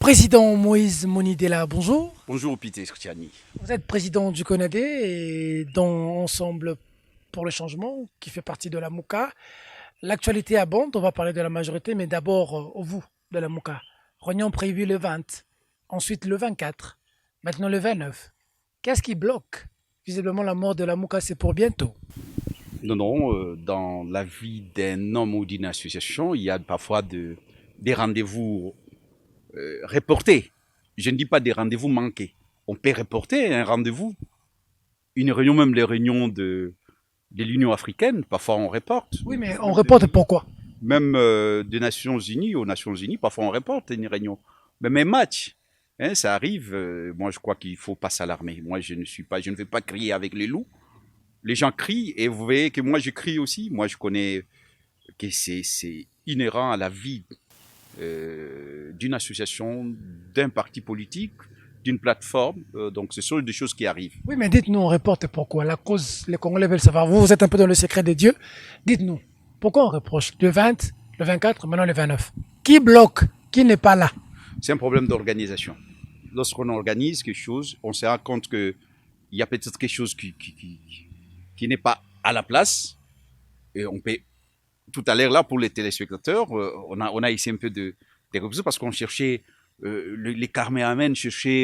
Président Moïse Monidela, bonjour. Bonjour Peter Christiani. Vous êtes président du CONADE et dans Ensemble pour le changement, qui fait partie de la MOUCA. L'actualité abonde, on va parler de la majorité, mais d'abord au vous de la MOUCA. Réunion prévue le 20, ensuite le 24, maintenant le 29. Qu'est-ce qui bloque? Visiblement, la mort de la MOUCA, c'est pour bientôt. Non, dans la vie d'un homme ou d'une association, il y a parfois des rendez-vous reportés. Je ne dis pas des rendez-vous manqués. On peut reporter un rendez-vous, une réunion, même les réunions de l'Union africaine, parfois on reporte. Oui, mais on reporte pourquoi? Même des Nations Unies aux Nations Unies, parfois on reporte une réunion. Même un match, hein, ça arrive. Moi, je crois qu'il ne faut pas s'alarmer. Moi, je ne vais pas crier avec les loups. Les gens crient et vous voyez que moi, je crie aussi. Moi, je connais que c'est inhérent à la vie d'une association, d'un parti politique, d'une plateforme. Donc, ce sont des choses qui arrivent. Oui, mais dites-nous, on reporte pourquoi? La cause, les Congolais veulent savoir. Vous êtes un peu dans le secret des dieux. Dites-nous, pourquoi on reproche le 20, le 24, maintenant le 29? Qui bloque? Qui n'est pas là? C'est un problème d'organisation. Lorsqu'on organise quelque chose, on se rend compte qu'il y a peut-être quelque chose qui n'est pas à la place. Et on peut, tout à l'heure, là, pour les téléspectateurs, on a essayé un peu de repousser parce qu'on cherchait, les caméramans cherchaient,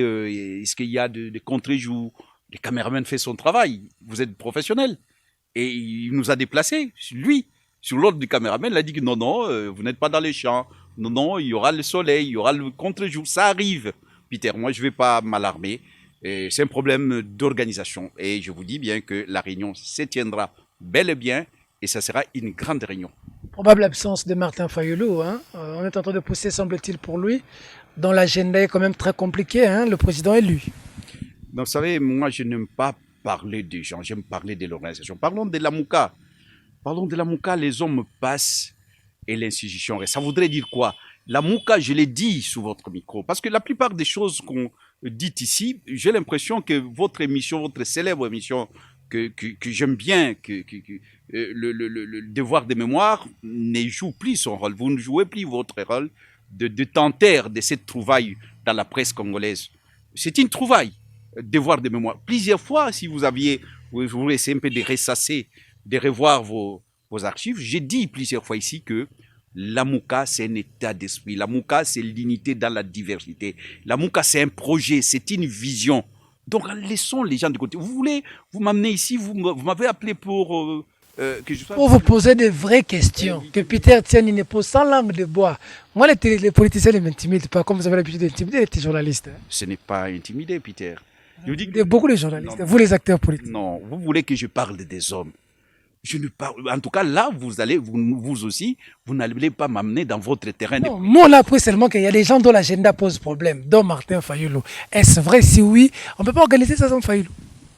est-ce qu'il y a de contre-jours? Les caméramans font son travail. Vous êtes professionnel. Et il nous a déplacés, lui. Sur l'ordre du caméraman, il a dit que non, vous n'êtes pas dans les champs. Non, il y aura le soleil, il y aura le contre-jour. Ça arrive, Peter. Moi, je ne vais pas m'alarmer. C'est un problème d'organisation. Et je vous dis bien que la réunion se tiendra bel et bien. Et ça sera une grande réunion. Probable absence de Martin Fayulu. Hein. On est en train de pousser, semble-t-il, pour lui. Dans l'agenda est quand même très compliqué. Hein. Le président élu. Donc, vous savez, moi, je n'aime pas parler des gens. J'aime parler de l'organisation. Parlons de la MOUCA. Parlons de la MOUCA. Les hommes passent et l'institution reste. Ça voudrait dire quoi? La MOUCA, je l'ai dit sous votre micro, parce que la plupart des choses qu'on dit ici, j'ai l'impression que votre émission, votre célèbre émission, que j'aime bien, le devoir de mémoire ne joue plus son rôle. Vous ne jouez plus votre rôle de tenter de cette trouvaille dans la presse congolaise. C'est une trouvaille, devoir de mémoire. Plusieurs fois, si vous voulez essayer un peu de ressasser, de revoir vos archives, j'ai dit plusieurs fois ici que la MOUCA, c'est un état d'esprit. La MOUCA, c'est l'unité dans la diversité. La MOUCA, c'est un projet, c'est une vision. Donc, laissons les gens de côté. Vous m'amenez ici, vous m'avez appelé pour que je sois... Pour vous poser de vraies questions, que Peter tienne une pose sans langue de bois. Moi, les politiciens ne m'intimident pas, comme vous avez l'habitude d'intimider les journalistes. Ce n'est pas intimidé, Peter. Je vous dis que... Beaucoup de journalistes, non, vous les acteurs politiques. Non, vous voulez que je parle des hommes. Je ne parle, en tout cas, là, vous aussi, vous n'allez pas m'amener dans votre terrain. Non, moi, on a appris seulement qu'il y a des gens dont l'agenda pose problème, dont Martin Fayulu. Est-ce vrai? Si oui, on ne peut pas organiser ça sans Fayulu.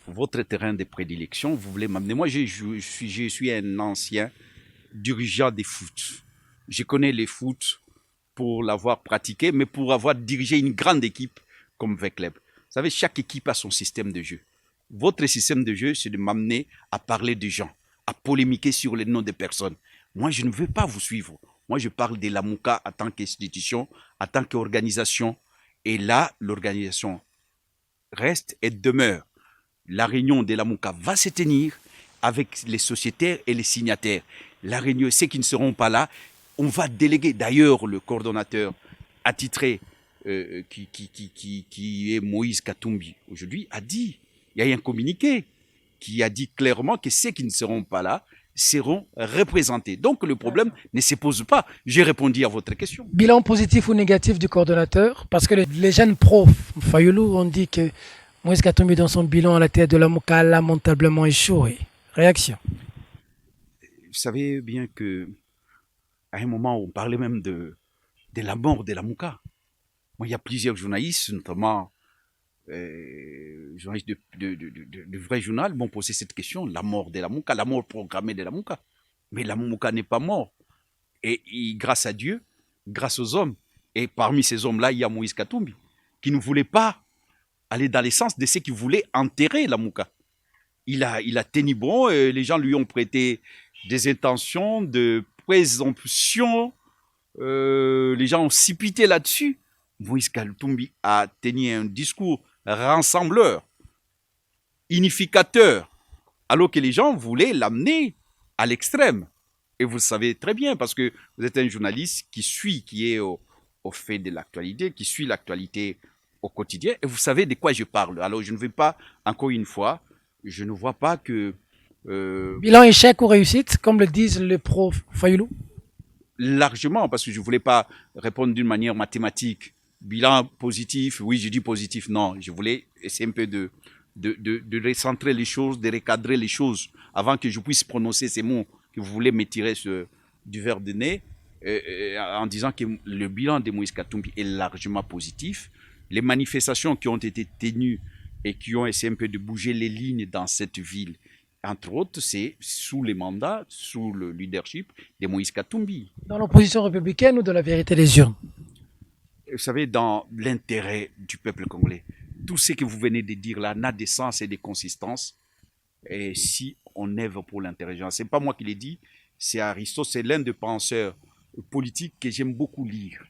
Votre terrain de prédilection, vous voulez m'amener. Moi, je suis un ancien dirigeant des foot. Je connais les foot pour l'avoir pratiqué, mais pour avoir dirigé une grande équipe comme Vecleb. Vous savez, chaque équipe a son système de jeu. Votre système de jeu, c'est de m'amener à parler des gens, à polémiquer sur les noms des personnes. Moi, je ne veux pas vous suivre. Moi, je parle de la MOUCA en tant qu'institution, en tant qu'organisation. Et là, l'organisation reste et demeure. La réunion de la MOUCA va se tenir avec les sociétaires et les signataires. La réunion, ceux qui ne seront pas là, on va déléguer. D'ailleurs, le coordonnateur attitré qui est Moïse Katumbi aujourd'hui a dit, il y a un communiqué qui a dit clairement que ceux qui ne seront pas là seront représentés. Donc le problème ne se pose pas. J'ai répondu à votre question. Bilan positif ou négatif du coordonnateur? Parce que les jeunes pros, Fayulu, ont dit que Moïse Katumbi, dans son bilan à la tête de la MOUCA, a lamentablement échoué. Réaction? Vous savez bien que à un moment, on parlait même de la mort de la MOUCA. Moi, il y a plusieurs journalistes, notamment journalistes de vrai journal, m'ont posé cette question, la mort de la MOUCA, la mort programmée de la MOUCA. Mais la MOUCA n'est pas morte. Et grâce à Dieu, grâce aux hommes, et parmi ces hommes-là, il y a Moïse Katumbi, qui ne voulait pas aller dans le sens de ceux qui voulaient enterrer la MOUCA. Il a tenu bon, les gens lui ont prêté des intentions de présomption, les gens ont sipité là-dessus. Moïse Katumbi a tenu un discours rassembleur, unificateur, alors que les gens voulaient l'amener à l'extrême. Et vous le savez très bien, parce que vous êtes un journaliste qui est au fait de l'actualité, qui suit l'actualité au quotidien, et vous savez de quoi je parle. Alors je ne vais pas, encore une fois, je ne vois pas que Bilan échec ou réussite, comme le disent les profs Fayoulou. largement, parce que je ne voulais pas répondre d'une manière mathématique. Bilan positif, oui, je dis positif, non. Je voulais essayer un peu de recentrer les choses, de recadrer les choses, avant que je puisse prononcer ces mots que vous voulez me tirer du verre de nez, en disant que le bilan de Moïse Katumbi est largement positif. Les manifestations qui ont été tenues et qui ont essayé un peu de bouger les lignes dans cette ville, entre autres, c'est sous les mandats, sous le leadership de Moïse Katumbi. Dans l'opposition républicaine ou de la vérité des urnes? Vous savez, dans l'intérêt du peuple congolais, tout ce que vous venez de dire là n'a de sens et de consistance. Et si on œuvre pour l'intérêt général, c'est pas moi qui l'ai dit, c'est Aristote, c'est l'un des penseurs politiques que j'aime beaucoup lire.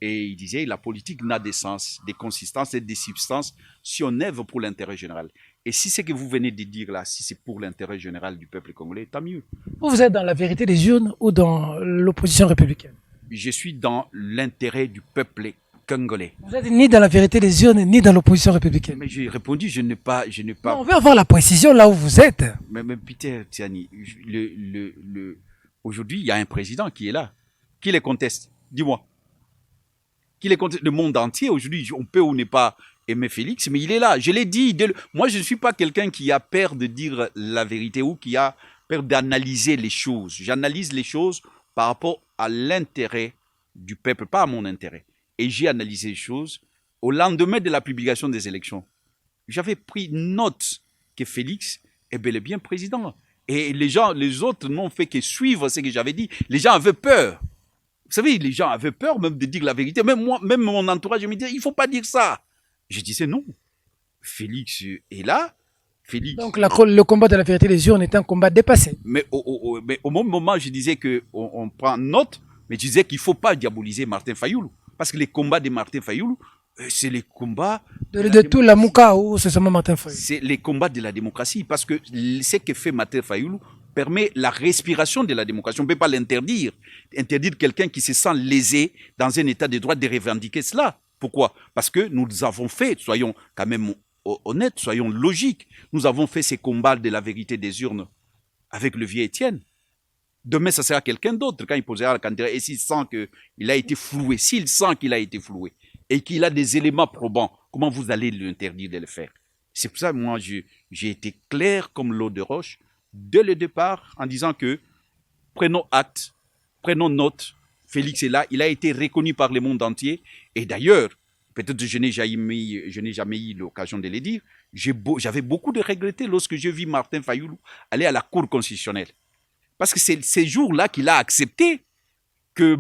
Et il disait, la politique n'a de sens, de consistance et de substance si on œuvre pour l'intérêt général. Et si ce que vous venez de dire là, si c'est pour l'intérêt général du peuple congolais, tant mieux. Vous êtes dans la vérité des urnes ou dans l'opposition républicaine? Je suis dans l'intérêt du peuple congolais. Vous êtes ni dans la vérité des urnes, ni dans l'opposition républicaine. Mais j'ai répondu, je n'ai pas. Non, on veut avoir la précision là où vous êtes. Mais Peter Tiani, aujourd'hui, il y a un président qui est là. Qui les conteste? Dis-moi. Qui les conteste? Le monde entier, aujourd'hui, on peut ou ne pas aimer Félix, mais il est là. Je l'ai dit. Moi, je ne suis pas quelqu'un qui a peur de dire la vérité ou qui a peur d'analyser les choses. J'analyse les choses par rapport à l'intérêt du peuple, pas à mon intérêt. Et j'ai analysé les choses au lendemain de la publication des élections. J'avais pris note que Félix est bel et bien président. Et les autres n'ont fait que suivre ce que j'avais dit. Les gens avaient peur. Vous savez, les gens avaient peur même de dire la vérité. Même moi, même mon entourage me disait, il ne faut pas dire ça. Je disais non. Félix est là. Félix. Donc le combat de la vérité des urnes est un combat dépassé. Mais au même moment, je disais qu'on prend note, mais je disais qu'il ne faut pas diaboliser Martin Fayoulou. Parce que les combats de Martin Fayoulou, c'est les combats de tout la Mouka ou c'est seulement Martin Fayoulou? C'est les combats de la démocratie. Parce que ce que fait Martin Fayoulou permet la respiration de la démocratie. On ne peut pas l'interdire. Interdire quelqu'un qui se sent lésé dans un état de droit de revendiquer cela. Pourquoi? Parce que nous avons fait, soyons quand même honnêtes, soyons logiques, nous avons fait ces combats de la vérité des urnes avec le vieux Étienne. Demain, ça sera quelqu'un d'autre quand il posera la candidature. Et s'il sent qu'il a été floué, s'il sent qu'il a été floué et qu'il a des éléments probants, comment vous allez lui interdire de le faire? C'est pour ça que moi, j'ai été clair comme l'eau de roche dès le départ en disant que prenons acte, prenons note. Félix est là, il a été reconnu par le monde entier. Et d'ailleurs, peut-être je n'ai jamais eu l'occasion de le dire, j'avais beaucoup de regretté lorsque j'ai vu Martin Fayoulou aller à la Cour constitutionnelle. Parce que c'est ces jours-là qu'il a accepté que,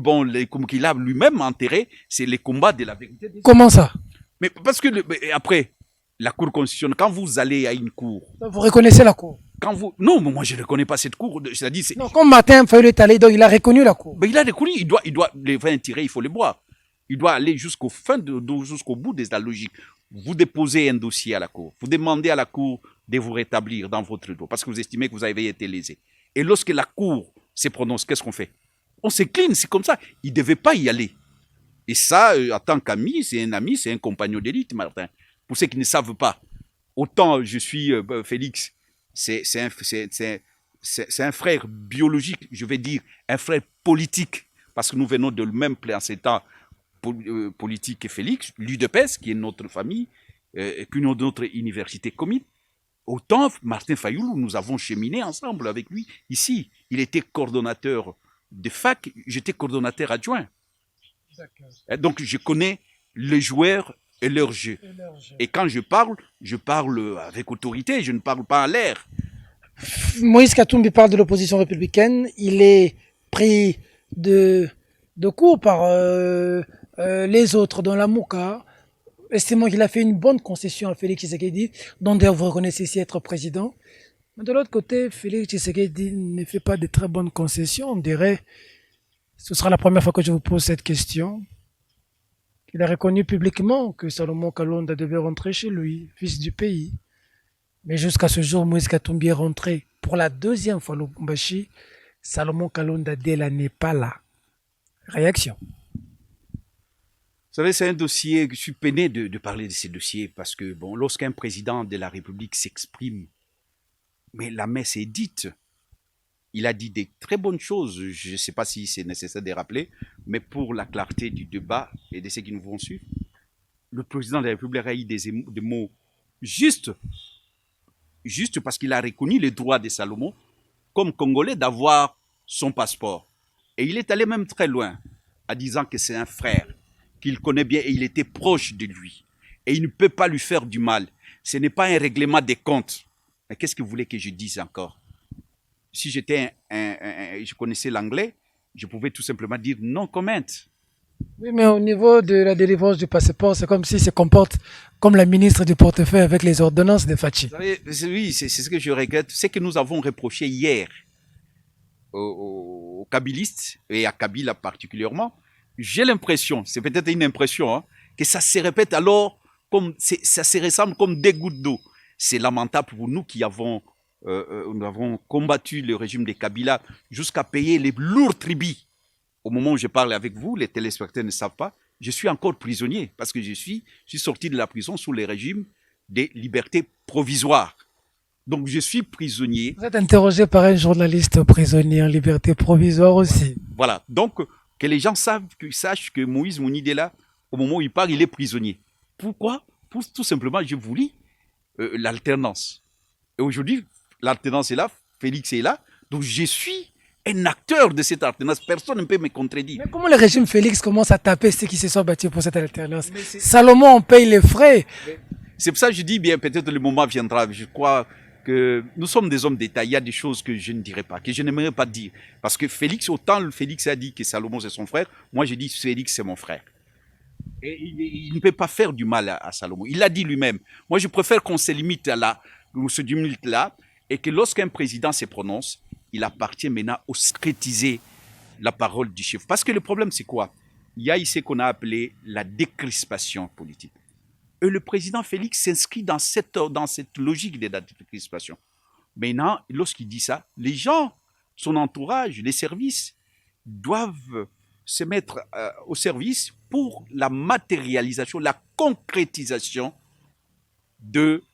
comme qu'il a lui-même enterré, c'est les combats de la vérité. Comment ça? Mais parce que, après, la Cour constitutionnelle, quand vous allez à une cour... Vous reconnaissez la Cour? Non, mais moi je ne reconnais pas cette Cour. C'est-à-dire, non, comme Martin Fayoulou est allé, donc il a reconnu la Cour. Mais il a reconnu, il doit les vins tirés, il faut les boire. Il doit aller jusqu'au bout de la logique. Vous déposez un dossier à la Cour, vous demandez à la Cour de vous rétablir dans votre droit, parce que vous estimez que vous avez été lésé. Et lorsque la Cour se prononce, qu'est-ce qu'on fait? On s'incline, c'est comme ça. Il ne devait pas y aller. Et ça, en tant qu'ami, c'est un compagnon d'élite, Martin. Pour ceux qui ne savent pas, autant je suis Félix, c'est un frère biologique, je vais dire, un frère politique, parce que nous venons de le même placenta politique que Félix, l'UDPS, qui est notre famille, qu'une autre université commune. Autant Martin Fayoulou, nous avons cheminé ensemble avec lui ici. Il était coordonnateur de fac, j'étais coordonnateur adjoint. Donc je connais les joueurs et leur jeu. Et quand je parle avec autorité, je ne parle pas en l'air. Moïse Katumbi parle de l'opposition républicaine. Il est pris de court par les autres dans la Mouka, estimant qu'il a fait une bonne concession à Félix Tshisekedi, dont d'ailleurs vous reconnaissez ici être président. Mais de l'autre côté, Félix Tshisekedi ne fait pas de très bonnes concessions. On dirait, ce sera la première fois que je vous pose cette question. Il a reconnu publiquement que Salomon Kalonda devait rentrer chez lui, fils du pays. Mais jusqu'à ce jour, Moïse Katumbi est rentré pour la deuxième fois au Lubumbashi. Salomon Kalonda Dela n'est pas là. Réaction. Vous savez, c'est un dossier, je suis peiné de parler de ces dossiers parce que, bon, lorsqu'un président de la République s'exprime, mais la messe est dite. Il a dit des très bonnes choses, je ne sais pas si c'est nécessaire de les rappeler, mais pour la clarté du débat et de ceux qui nous vont suivre, le président de la République a eu des mots justes, juste parce qu'il a reconnu le droit de Salomon comme Congolais d'avoir son passeport. Et il est allé même très loin, en disant que c'est un frère, qu'il connaît bien et il était proche de lui. Et il ne peut pas lui faire du mal. Ce n'est pas un règlement des comptes. Mais qu'est-ce que vous voulez que je dise encore? Si j'étais je connaissais l'anglais, je pouvais tout simplement dire non comment. Oui, mais au niveau de la délivrance du passeport, c'est comme s'il se comporte comme la ministre du portefeuille avec les ordonnances de Fachi. Vous savez, oui, c'est ce que je regrette. C'est que nous avons reproché hier aux kabylistes, et à Kabila particulièrement. J'ai l'impression, c'est peut-être une impression, hein, que ça se répète alors, ça se ressemble comme des gouttes d'eau. C'est lamentable pour nous qui nous avons combattu le régime de Kabila jusqu'à payer les lourds tributs. Au moment où je parle avec vous, les téléspectateurs ne savent pas, je suis encore prisonnier parce que je suis sorti de la prison sous le régime des libertés provisoires. Donc je suis prisonnier. Vous êtes interrogé par un journaliste prisonnier en liberté provisoire aussi. Voilà. Donc que les gens sachent que Moïse Mounidela, au moment où il part, il est prisonnier. Pourquoi? Tout simplement, je vous lis l'alternance. Et aujourd'hui, l'alternance est là, Félix est là, donc je suis un acteur de cette alternance. Personne ne peut me contredire. Mais comment le régime Félix commence à taper ceux qui se sont battus pour cette alternance? Salomon, on paye les frais. C'est pour ça que je dis bien, peut-être le moment viendra. Je crois que nous sommes des hommes d'État. Il y a des choses que je ne dirais pas, que je n'aimerais pas dire. Parce que Félix, autant Félix a dit que Salomon c'est son frère, moi j'ai dit Félix c'est mon frère. Et il ne peut pas faire du mal à Salomon. Il l'a dit lui-même. Moi je préfère qu'on se limite là, on se limite là, et que lorsqu'un président se prononce, il appartient maintenant à concrétiser la parole du chef. Parce que le problème c'est quoi? Il y a ici ce qu'on a appelé la décrispation politique. Et le président Félix s'inscrit dans cette logique de la décrispation. Maintenant, lorsqu'il dit ça, les gens, son entourage, les services, doivent se mettre au service pour la matérialisation, la concrétisation de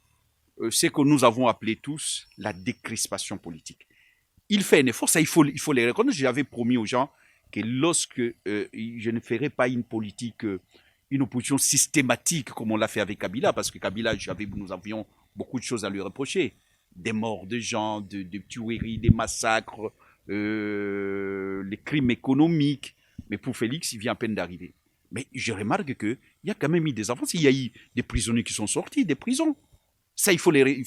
ce que nous avons appelé tous la décrispation politique. Il fait un effort, ça il faut les reconnaître. J'avais promis aux gens que lorsque je ne ferai pas une politique, une opposition systématique comme on l'a fait avec Kabila, parce que Kabila, nous avions beaucoup de choses à lui reprocher. Des morts de gens, de tueries, des massacres, les crimes économiques. Mais pour Félix, il vient à peine d'arriver. Mais je remarque qu'il y a quand même eu des avancées. Il y a eu des prisonniers qui sont sortis des prisons. Ça, il faut les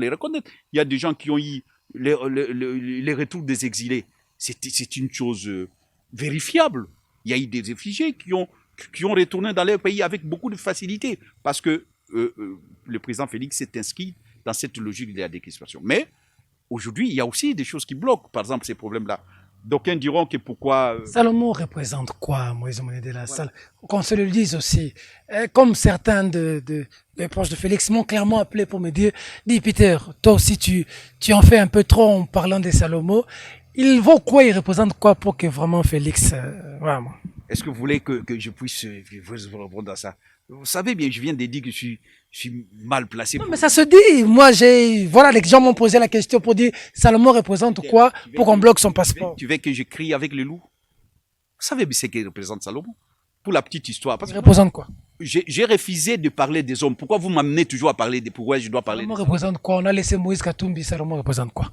reconnaître. Il y a des gens qui ont eu les retours des exilés. C'est une chose vérifiable. Il y a eu des réfugiés qui ont retourné dans leur pays avec beaucoup de facilité parce que le président Félix s'est inscrit dans cette logique de la décrispation. Mais aujourd'hui, il y a aussi des choses qui bloquent, par exemple, ces problèmes-là. D'aucuns diront que pourquoi... Salomon représente quoi, Moïse Mounidela? Voilà. Qu'on se le dise aussi. Comme certains des proches de Félix m'ont clairement appelé pour me dire, dis Peter, toi aussi tu en fais un peu trop en parlant de Salomon. Il vaut quoi, il représente quoi pour que vraiment Félix... vraiment. Est-ce que vous voulez que je puisse vous répondre à ça? Vous savez bien, je viens de dire que je suis mal placé. Non, mais ça se dit. Moi, voilà, les gens m'ont posé la question pour dire Salomon représente quoi pour qu'on bloque son passeport. Tu veux que je crie avec les loups? Vous savez ce qu'il représente Salomon? Pour la petite histoire. Il représente quoi? J'ai refusé de parler des hommes. Pourquoi vous m'amenez toujours à parler des... Pourquoi je dois parler Salomon représente quoi? On a laissé Moïse Katumbi. Salomon représente quoi?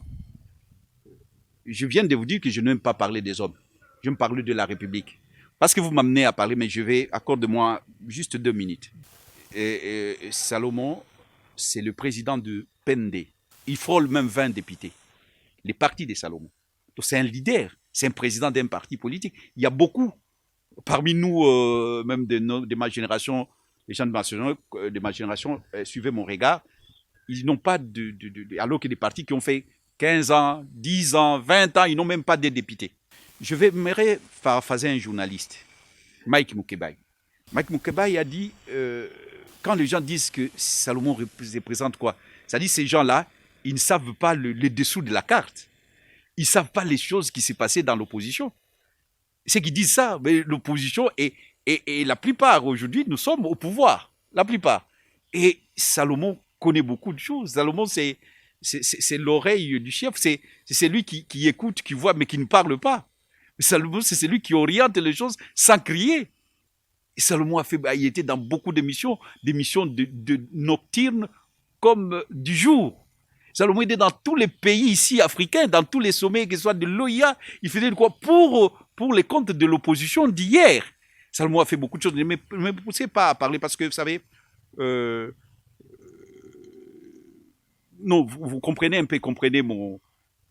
Je viens de vous dire que je n'aime pas parler des hommes. Je me parle de la République. Parce que vous m'amenez à parler, mais accorde-moi juste 2 minutes. Salomon, c'est le président de PND. Il frôle même 20 députés. Les partis de Salomon. Donc c'est un leader, c'est un président d'un parti politique. Il y a beaucoup, parmi nous, même de ma génération, les gens de ma génération suivaient mon regard. Ils n'ont pas alors que des partis qui ont fait 15 ans, 10 ans, 20 ans, ils n'ont même pas de députés. Je vais paraphraser un journaliste, Mike Mukebai. Mike Moukebaï a dit, quand les gens disent que Salomon représente quoi, ça dit ces gens-là, ils ne savent pas le dessous de la carte. Ils ne savent pas les choses qui s'est passées dans l'opposition. C'est qu'ils disent ça, mais l'opposition, et la plupart aujourd'hui, nous sommes au pouvoir, la plupart. Et Salomon connaît beaucoup de choses. Salomon, c'est l'oreille du chef, c'est celui qui écoute, qui voit, mais qui ne parle pas. Salomon, c'est celui qui oriente les choses sans crier. Et Salomon il était dans beaucoup d'émissions, des missions de nocturnes comme du jour. Salomon était dans tous les pays ici africains, dans tous les sommets, que ce soit de l'OIA, il faisait quoi pour les comptes de l'opposition d'hier. Salomon a fait beaucoup de choses. Ne me poussez pas à parler parce que, vous savez, non, vous comprenez un peu, comprenez mon...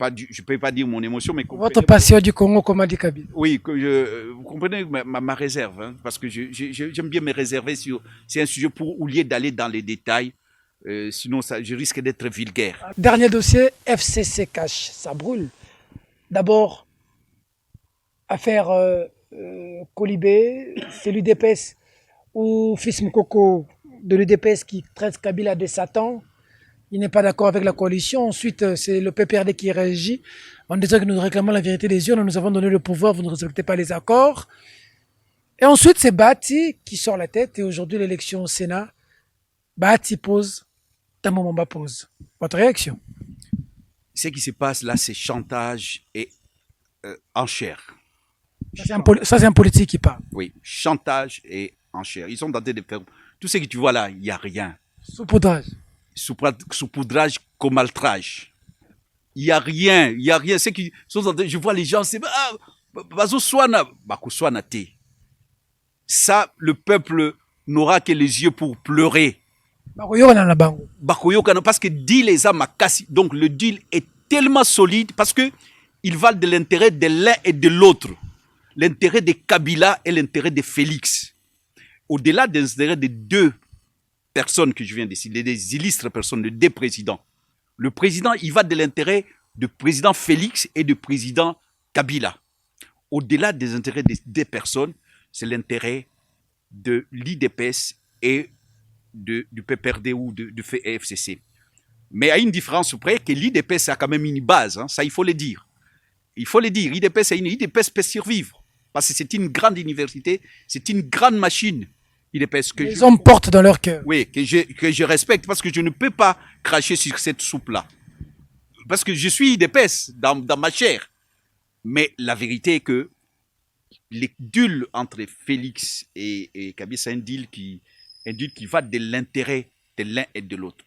je ne peux pas dire mon émotion, mais... Votre passion du Congo, comme a dit Kabila. Oui, vous comprenez ma réserve, hein, parce que j'aime bien me réserver sur... C'est un sujet au lieu d'aller dans les détails, sinon je risque d'être vulgaire. Dernier dossier, FCC Cash, ça brûle. D'abord, affaire Colibé, c'est l'UDPS ou Fils Mokoko de l'UDPS qui traite Kabila de Satan. Il n'est pas d'accord avec la coalition. Ensuite, c'est le PPRD qui réagit en disant que nous réclamons la vérité des urnes, nous avons donné le pouvoir, vous ne respectez pas les accords. Et ensuite, c'est Bati qui sort la tête. Et aujourd'hui, l'élection au Sénat, Bati pose, Tamomamba pose. Votre réaction? Ce qui se passe là, c'est chantage et enchère. Ça, c'est un politique qui parle. Oui, chantage et enchère. Ils sont en train de faire... Tout ce que tu vois là, il n'y a rien. Saupoudrage. Saupoudrage, comaltrage. Il n'y a rien, il n'y a rien. Qui sont en train, je vois les gens, c'est... Ça, le peuple n'aura que les yeux pour pleurer. Parce que deal les amakasi. Donc le deal est tellement solide parce que il va de l'intérêt de l'un et de l'autre. L'intérêt de Kabila et l'intérêt de Félix. Au-delà des intérêts des deux personnes que je viens de citer, des illustres personnes, les deux présidents. Le président, il va de l'intérêt du président Félix et du président Kabila. Au-delà des intérêts des deux personnes, c'est l'intérêt de l'IDPS et du PPRD ou du FCC. Mais à une différence près que l'IDPS a quand même une base, hein, ça il faut le dire. Il faut le dire, l'IDPS peut survivre. Parce que c'est une grande université, c'est une grande machine. Les hommes portent dans leur cœur. Oui, que je respecte parce que je ne peux pas cracher sur cette soupe-là. Parce que je suis IDPS dans ma chair. Mais la vérité est que les deals entre Félix et Kabila, c'est un deal qui va de l'intérêt de l'un et de l'autre.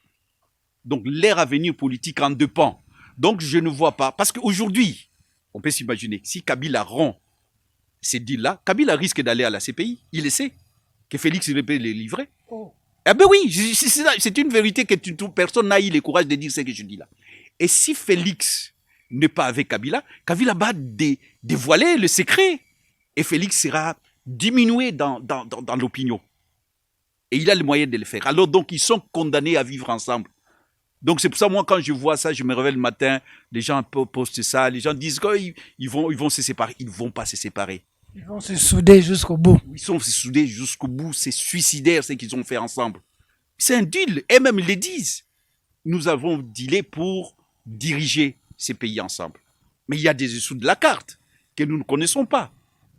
Donc leur avenir politique en dépend. Donc je ne vois pas. Parce qu'aujourd'hui, on peut s'imaginer, si Kabila rompt ces deals-là, Kabila risque d'aller à la CPI. Il le sait. Que Félix peut les livrer. Oh. Eh bien oui, c'est une vérité que personne n'a eu le courage de dire ce que je dis là. Et si Félix n'est pas avec Kabila, Kabila va dévoiler le secret. Et Félix sera diminué dans l'opinion. Et il a le moyen de le faire. Alors donc, ils sont condamnés à vivre ensemble. Donc c'est pour ça, moi, quand je vois ça, je me réveille le matin, les gens postent ça, les gens disent qu'ils vont se séparer. Ils ne vont pas se séparer. Ils vont se souder jusqu'au bout. Ils sont se souder jusqu'au bout. C'est suicidaire ce qu'ils ont fait ensemble. C'est un deal. Et même ils le disent. Nous avons dealé pour diriger ces pays ensemble. Mais il y a des dessous de la carte que nous ne connaissons pas.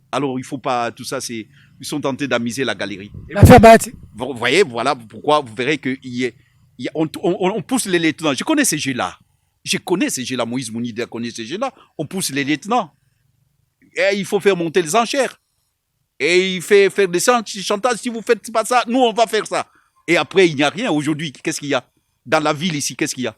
Alors il ne faut pas... Tout ça, ils sont tentés d'amuser la galerie. L'affaire Bati. Vous voyez, voilà pourquoi vous verrez qu'on pousse les lieutenants. Je connais ces jeux-là. Moïse Mounida connaît ces jeux-là. On pousse les lieutenants. Et il faut faire monter les enchères. Et il fait faire des chantages. Si vous ne faites pas ça, nous, on va faire ça. Et après, il n'y a rien. Aujourd'hui, qu'est-ce qu'il y a? Dans la ville ici, qu'est-ce qu'il y a?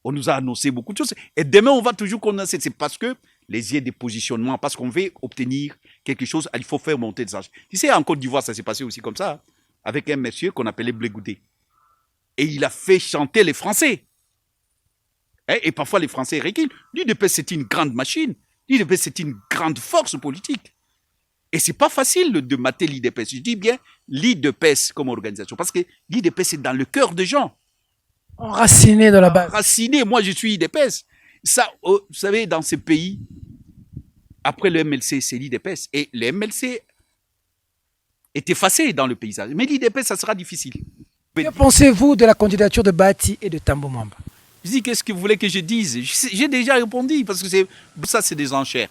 On nous a annoncé beaucoup de choses. Et demain, on va toujours connaître. C'est parce que les idées de positionnement, parce qu'on veut obtenir quelque chose, il faut faire monter des enchères. Tu sais, en Côte d'Ivoire, ça s'est passé aussi comme ça, hein, avec un monsieur qu'on appelait Blé Goudé. Et il a fait chanter les Français. Et parfois, les Français reculent. L'UDPS, c'est une grande machine. L'IDPS, c'est une grande force politique. Et ce n'est pas facile de mater l'IDPS. Je dis bien l'IDPS comme organisation. Parce que l'IDPS, c'est dans le cœur des gens. Enraciné dans la base. Enraciné, moi je suis IDPS. Ça, vous savez, dans ces pays, après le MLC, c'est l'IDPS. Et le MLC est effacé dans le paysage. Mais l'IDP, ça sera difficile. Que pensez-vous de la candidature de Bahati et de Tambo Mwamba? Je dis, qu'est-ce que vous voulez que je dise? J'ai déjà répondu, parce que ça, c'est des enchères.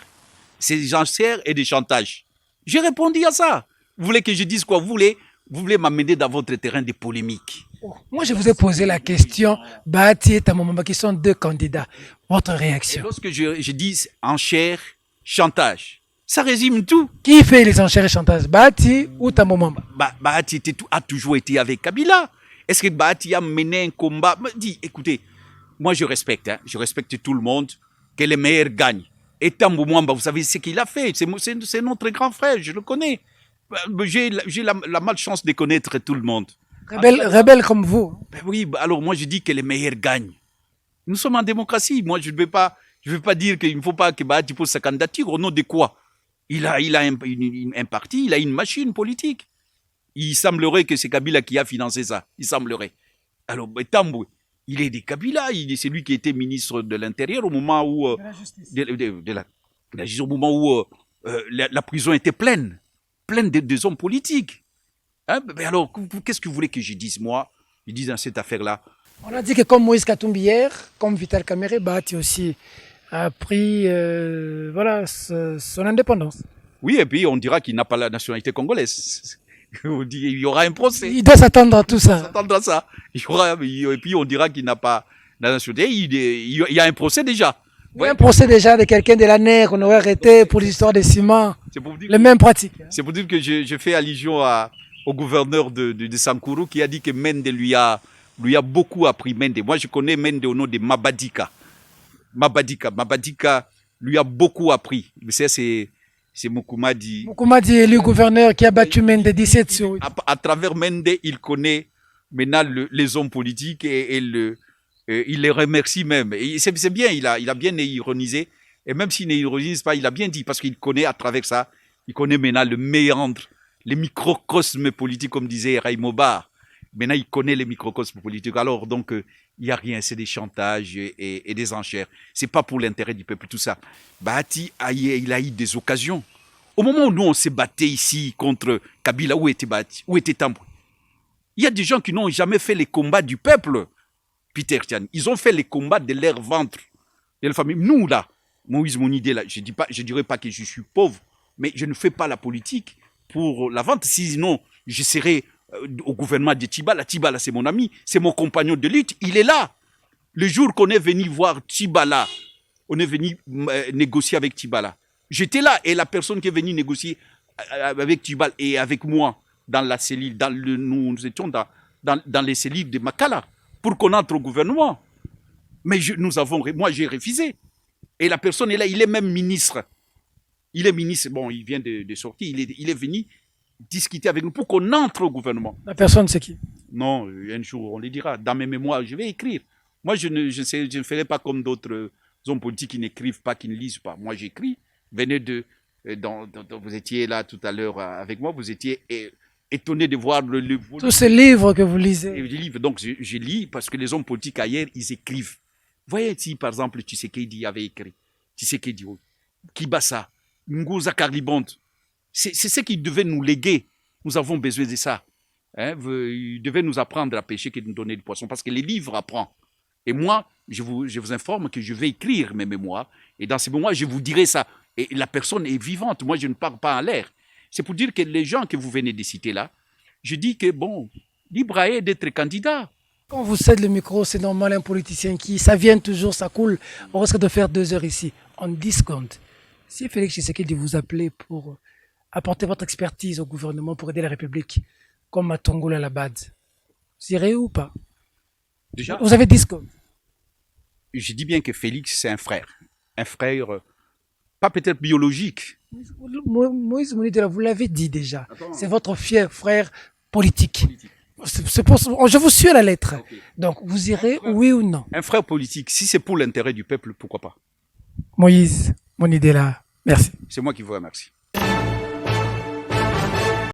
C'est des enchères et des chantages. J'ai répondu à ça. Vous voulez que je dise quoi? Vous voulez m'amener dans votre terrain de polémique. Moi, je vous ai posé la question, Bahati et Tambo Mwamba, qui sont deux candidats. Votre Et réaction? lorsque je dis enchères, chantage, ça résume tout. Qui fait les enchères et chantages, Bahati ou Tambo Mwamba? Bahati a toujours été avec Kabila. Est-ce que Bahati a mené un combat? Dis, écoutez, moi je respecte tout le monde, que les meilleurs gagnent. Et Tambo Mwamba, vous savez ce qu'il a fait, c'est notre grand frère, je le connais. J'ai la malchance de connaître tout le monde. Rebelle comme vous. Ben oui, alors moi je dis que les meilleurs gagnent. Nous sommes en démocratie. Moi je ne vais pas dire qu'il ne faut pas que Bahati pose sa candidature. Au nom de quoi? Il a un parti, il a une machine politique. Il semblerait que c'est Kabila qui a financé ça. Il semblerait. Alors Tambo, il est de Kabila, c'est lui qui était ministre de l'Intérieur au moment où au moment où la prison était pleine de hommes politiques. Hein? Mais alors, qu'est-ce que vous voulez que je dise, moi? Je dis dans cette affaire-là. On a dit que comme Moïse Katumbi hier, comme Vital Kamerhe, Bahati aussi a pris voilà, son indépendance. Oui, et puis on dira qu'il n'a pas la nationalité congolaise. Il y aura un procès. Il doit s'attendre à tout ça. S'attendre à ça. Et puis on dira qu'il n'a pas la nationalité. Il y a un procès déjà. Il y a un procès déjà de quelqu'un de la NER qu'on aurait arrêté pour l'histoire des ciments. Les mêmes pratiques. C'est pour dire que je fais allusion au gouverneur de Sankuru qui a dit que Mende lui a beaucoup appris. Mende. Moi, je connais Mende au nom de Mabadika. Mabadika lui a beaucoup appris. C'est Mukumadi. Mukumadi est le gouverneur qui a battu Mende 17 sur 8. À travers Mende, il connaît maintenant les hommes politiques et il les remercie même. Et c'est bien, il a bien ironisé. Et même s'il n'ironise pas, il a bien dit, parce qu'il connaît à travers ça, il connaît maintenant le méandre, les microcosmes politiques, comme disait Raymond Barre. Maintenant, il connaît les microcosmes politiques. Alors, donc, il n'y a rien, c'est des chantages et des enchères. Ce n'est pas pour l'intérêt du peuple, tout ça. Bahati, il a eu des occasions. Au moment où nous, on s'est battu ici contre Kabila, où était Bahati? Où était Tambo? Il y a des gens qui n'ont jamais fait les combats du peuple, Peter Tian. Ils ont fait les combats de leur ventre, de leur famille. Nous, là, Moïse, mon idée, là, je ne dirais pas que je suis pauvre, mais je ne fais pas la politique pour la vente. Sinon, je serais au gouvernement de Tibala. Tibala, c'est mon ami, c'est mon compagnon de lutte. Il est là. Le jour qu'on est venu voir Tibala, on est venu négocier avec Tibala. J'étais là et la personne qui est venue négocier avec Tibala et avec moi dans la cellule, nous étions dans les cellules de Makala pour qu'on entre au gouvernement. Mais moi j'ai refusé. Et la personne est là, il est même ministre. Il est ministre, bon, il vient de sortir, il est venu discuter avec nous pour qu'on entre au gouvernement. La personne, c'est qui? Non, un jour, on le dira. Dans mes mémoires, je vais écrire. Moi, je ne ferai pas comme d'autres hommes politiques qui n'écrivent pas, qui ne lisent pas. Moi, j'écris. Venez vous étiez là tout à l'heure avec moi, vous étiez étonné de voir le livre. Tous ces livres que vous lisez. Les livres, donc je lis parce que les hommes politiques ailleurs, ils écrivent. Voyez si, par exemple, Tshisekedi avait écrit. Tshisekedi, Kibasa, Nguza Karlibond. C'est ce qu'ils devaient nous léguer. Nous avons besoin de ça. Hein? Ils devaient nous apprendre à pêcher que de nous donner du poisson parce que les livres apprennent. Et moi, je vous informe que je vais écrire mes mémoires. Et dans ces mémoires, je vous dirai ça. Et la personne est vivante. Moi, je ne parle pas en l'air. C'est pour dire que les gens que vous venez de citer là, je dis que, bon, libre à eux d'être candidat. Quand vous cèdez le micro, c'est normal, un politicien qui, ça vient toujours, ça coule. On risque de faire 2 heures ici. En 10 secondes. Si Félix Tshisekedi vous appelait pour apporter votre expertise au gouvernement pour aider la République, comme à Tongola la BAD, vous irez ou pas? Déjà, vous avez 10 secondes. Je dis bien que Félix, c'est un frère. Un frère, pas peut-être biologique. Moïse Mounidela, vous l'avez dit déjà. C'est votre fier frère politique. Je vous suis à la lettre. Okay. Donc, vous irez, oui ou non? Un frère politique, si c'est pour l'intérêt du peuple, pourquoi pas? Moïse Mounidela, merci. C'est moi qui vous remercie.